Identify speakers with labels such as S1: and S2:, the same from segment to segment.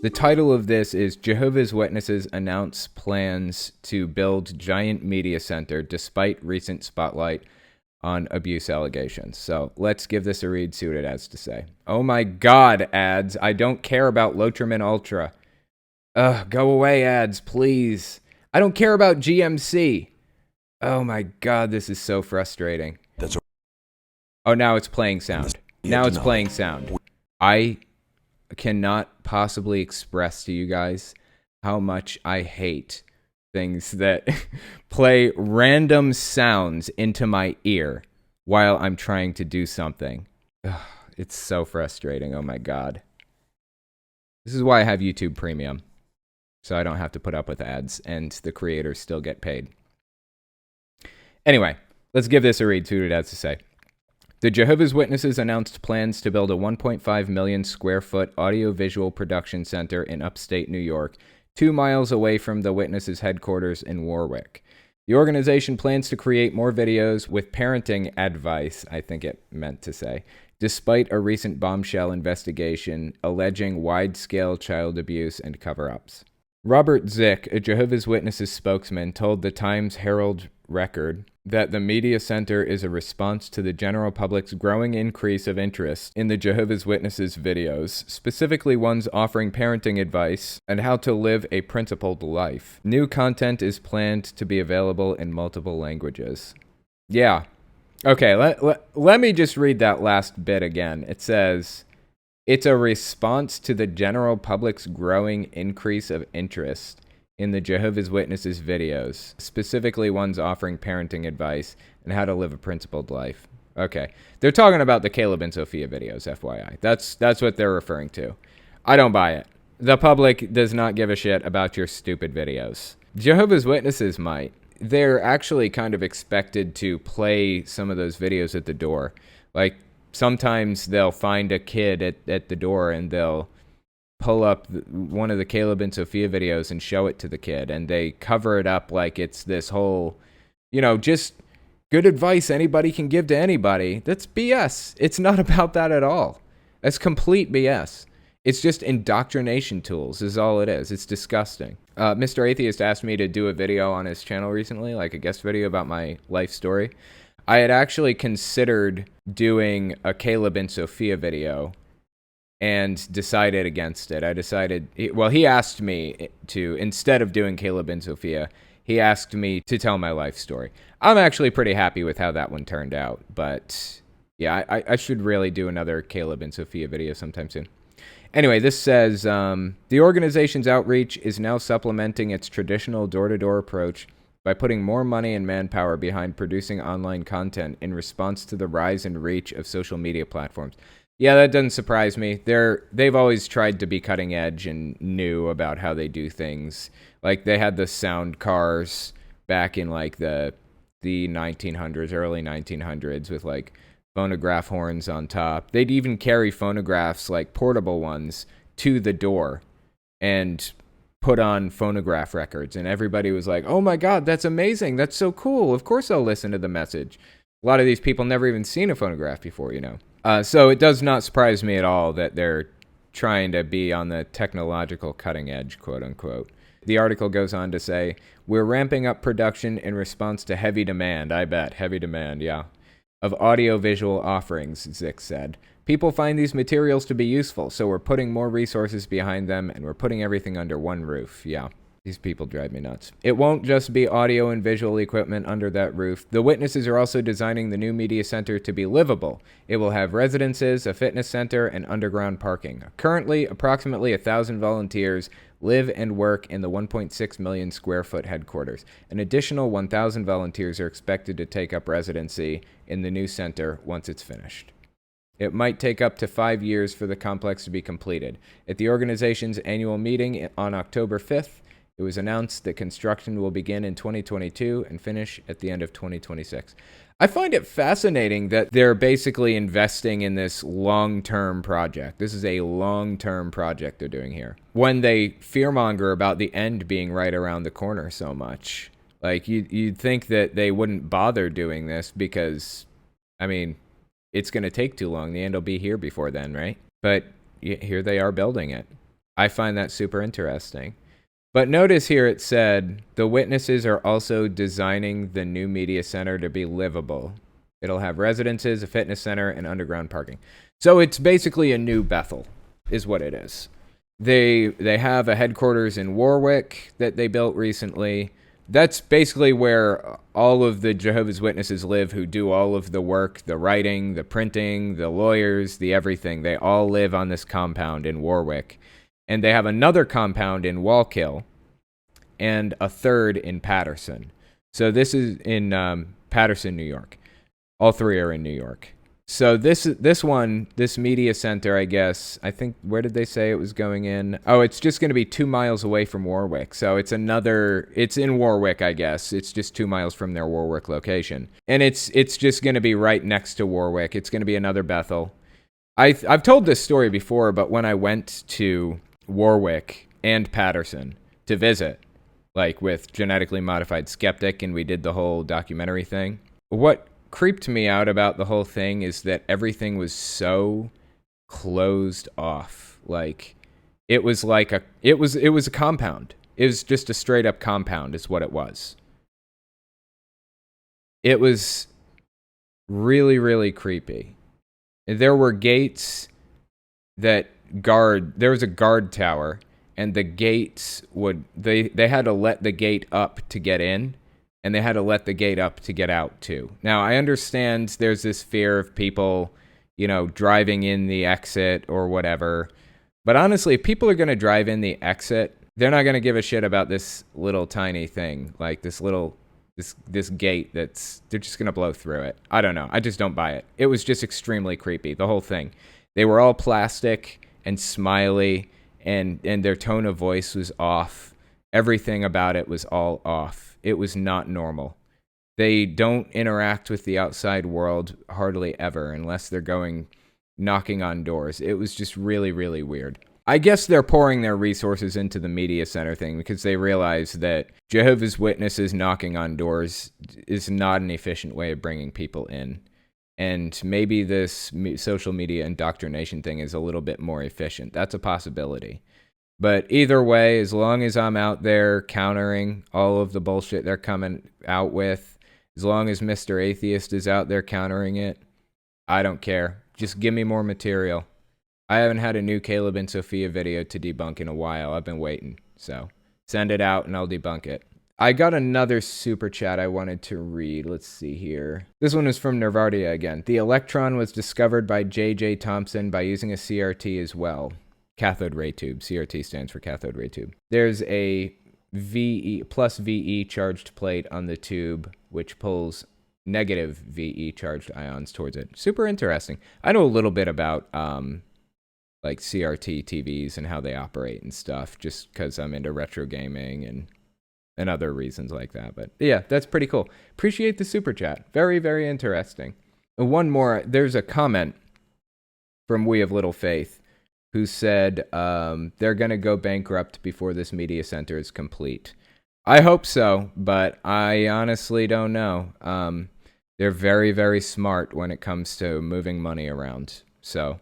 S1: The title of this is Jehovah's Witnesses Announce Plans to Build Giant Media Center Despite Recent Spotlight on Abuse Allegations. So let's give this a read, see what it has to say. Oh my God, ads. I don't care about Lotrimin Ultra. Go away, ads, please. I don't care about GMC. Oh my God, this is so frustrating. Oh, now it's playing sound. Now it's playing sound. I cannot possibly express to you guys how much I hate things that play random sounds into my ear while I'm trying to do something. Ugh, it's so frustrating. Oh my God. This is why I have YouTube Premium. So I don't have to put up with ads and the creators still get paid. Anyway, let's give this a read, see what it has to say. The Jehovah's Witnesses announced plans to build a 1.5 million square foot audiovisual production center in upstate New York, 2 miles away from the Witnesses' headquarters in Warwick. The organization plans to create more videos with parenting advice, I think it meant to say, despite a recent bombshell investigation alleging wide-scale child abuse and cover-ups. Robert Zick, a Jehovah's Witnesses spokesman, told the Times-Herald Record that the media center is a response to the general public's growing increase of interest in the Jehovah's Witnesses videos, specifically ones offering parenting advice and how to live a principled life. New content is planned to be available in multiple languages. Yeah. Okay, let me just read that last bit again. It says, it's a response to the general public's growing increase of interest in the Jehovah's Witnesses videos, specifically ones offering parenting advice and how to live a principled life. Okay. They're talking about the Caleb and Sophia videos, FYI. That's what they're referring to. I don't buy it. The public does not give a shit about your stupid videos. Jehovah's Witnesses might. They're actually kind of expected to play some of those videos at the door. Like, sometimes they'll find a kid at the door and they'll pull up one of the Caleb and Sophia videos and show it to the kid, and they cover it up like it's this whole, just good advice anybody can give to anybody. That's BS. It's not about that at all. That's complete BS. It's just indoctrination tools is all it is. It's disgusting. Mr. Atheist asked me to do a video on his channel recently, like a guest video about my life story. I had actually considered doing a Caleb and Sophia video and decided against it. He asked me to, instead of doing Caleb and Sophia, he asked me to tell my life story. I'm actually pretty happy with how that one turned out, but yeah, I should really do another Caleb and Sophia video sometime soon. Anyway, this says, the organization's outreach is now supplementing its traditional door-to-door approach by putting more money and manpower behind producing online content in response to the rise and reach of social media platforms. Yeah, that doesn't surprise me. They've always tried to be cutting edge and new about how they do things. Like, they had the sound cars back in like the 1900s, early 1900s, with like phonograph horns on top. They'd even carry phonographs, like portable ones, to the door and put on phonograph records, and everybody was like, oh my God, that's amazing, that's so cool, of course I'll listen to the message. A lot of these people never even seen a phonograph before, so it does not surprise me at all that they're trying to be on the technological cutting edge, quote unquote. The article goes on to say, we're ramping up production in response to heavy demand. I bet, heavy demand, yeah, of audiovisual offerings, Zick said. People find these materials to be useful, so we're putting more resources behind them, and we're putting everything under one roof. Yeah, these people drive me nuts. It won't just be audio and visual equipment under that roof. The Witnesses are also designing the new media center to be livable. It will have residences, a fitness center, and underground parking. Currently, approximately 1,000 volunteers live and work in the 1.6 million square foot headquarters. An additional 1,000 volunteers are expected to take up residency in the new center once it's finished. It might take up to 5 years for the complex to be completed. At the organization's annual meeting on October 5th, it was announced that construction will begin in 2022 and finish at the end of 2026. I find it fascinating that they're basically investing in this long-term project. This is a long-term project they're doing here. When they fearmonger about the end being right around the corner so much. Like, you'd think that they wouldn't bother doing this because, it's going to take too long. The end will be here before then, right? But here they are building it. I find that super interesting. But notice here it said, the witnesses are also designing the new media center to be livable. It'll have residences, a fitness center, and underground parking. So it's basically a new Bethel, is what it is. They have a headquarters in Warwick that they built recently. That's basically where all of the Jehovah's Witnesses live, who do all of the work, the writing, the printing, the lawyers, the everything. They all live on this compound in Warwick. And they have another compound in Wallkill and a third in Patterson. So this is in Patterson, New York. All three are in New York. So this media center, I guess, I think, where did they say it was going in? Oh, it's just going to be 2 miles away from Warwick. So it's in Warwick, I guess. It's just 2 miles from their Warwick location. And it's just going to be right next to Warwick. It's going to be another Bethel. I've told this story before, but when I went to Warwick and Patterson to visit, like with Genetically Modified Skeptic, and we did the whole documentary thing, what creeped me out about the whole thing is that everything was so closed off. Like it was a compound. It was just a straight up compound is what it was. It was really, really creepy. There were gates that there was a guard tower, and the gates they had to let the gate up to get in. And they had to let the gate up to get out, too. Now, I understand there's this fear of people, driving in the exit or whatever. But honestly, if people are going to drive in the exit, they're not going to give a shit about this little tiny thing, like this gate they're just going to blow through it. I don't know. I just don't buy it. It was just extremely creepy, the whole thing. They were all plastic and smiley, and their tone of voice was off. Everything about it was all off. It was not normal. They don't interact with the outside world hardly ever unless they're going knocking on doors. It was just really, really weird. I guess they're pouring their resources into the media center thing because they realize that Jehovah's Witnesses knocking on doors is not an efficient way of bringing people in. And maybe this social media indoctrination thing is a little bit more efficient. That's a possibility. But either way, as long as I'm out there countering all of the bullshit they're coming out with, as long as Mr. Atheist is out there countering it, I don't care. Just give me more material. I haven't had a new Caleb and Sophia video to debunk in a while. I've been waiting. So send it out and I'll debunk it. I got another super chat I wanted to read. Let's see here. This one is from Nervardia again. The electron was discovered by J.J. Thomson by using a CRT as well. Cathode ray tube. CRT stands for cathode ray tube. There's a plus VE charged plate on the tube, which pulls negative VE charged ions towards it. Super interesting. I know a little bit about like CRT TVs and how they operate and stuff, just because I'm into retro gaming and other reasons like that. But yeah, that's pretty cool. Appreciate the super chat. Very, very interesting. And one more. There's a comment from We of Little Faith, who said they're going to go bankrupt before this media center is complete. I hope so, but I honestly don't know. They're very, very smart when it comes to moving money around. So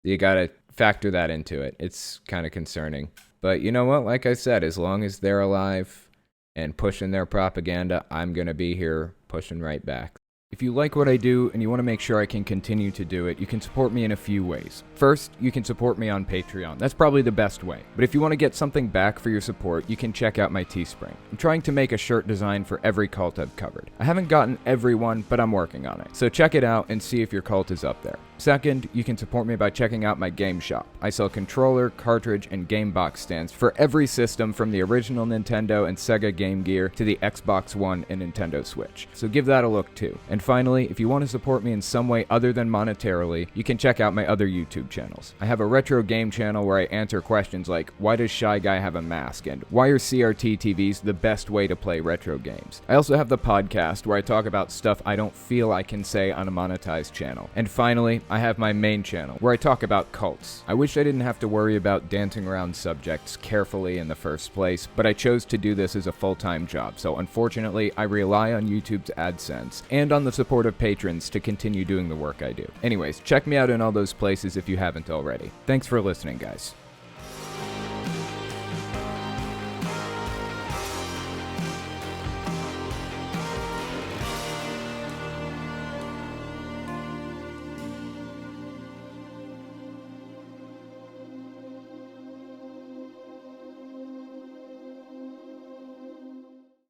S1: you got to factor that into it. It's kind of concerning. But you know what? Like I said, as long as they're alive and pushing their propaganda, I'm going to be here pushing right back. If you like what I do and you want to make sure I can continue to do it, you can support me in a few ways. First, you can support me on Patreon. That's probably the best way. But if you want to get something back for your support, you can check out my Teespring. I'm trying to make a shirt design for every cult I've covered. I haven't gotten every one, but I'm working on it. So check it out and see if your cult is up there. Second, you can support me by checking out my game shop. I sell controller, cartridge, and game box stands for every system from the original Nintendo and Sega Game Gear to the Xbox One and Nintendo Switch. So give that a look too. And finally, if you want to support me in some way other than monetarily, you can check out my other YouTube channels. I have a retro game channel where I answer questions like, why does Shy Guy have a mask? And why are CRT TVs the best way to play retro games? I also have the podcast where I talk about stuff I don't feel I can say on a monetized channel. And finally, I have my main channel where I talk about cults. I wish I didn't have to worry about dancing around subjects carefully in the first place, but I chose to do this as a full-time job. So unfortunately, I rely on YouTube's AdSense and on the support of patrons to continue doing the work I do. Anyways, check me out in all those places if you haven't already. Thanks for listening, guys.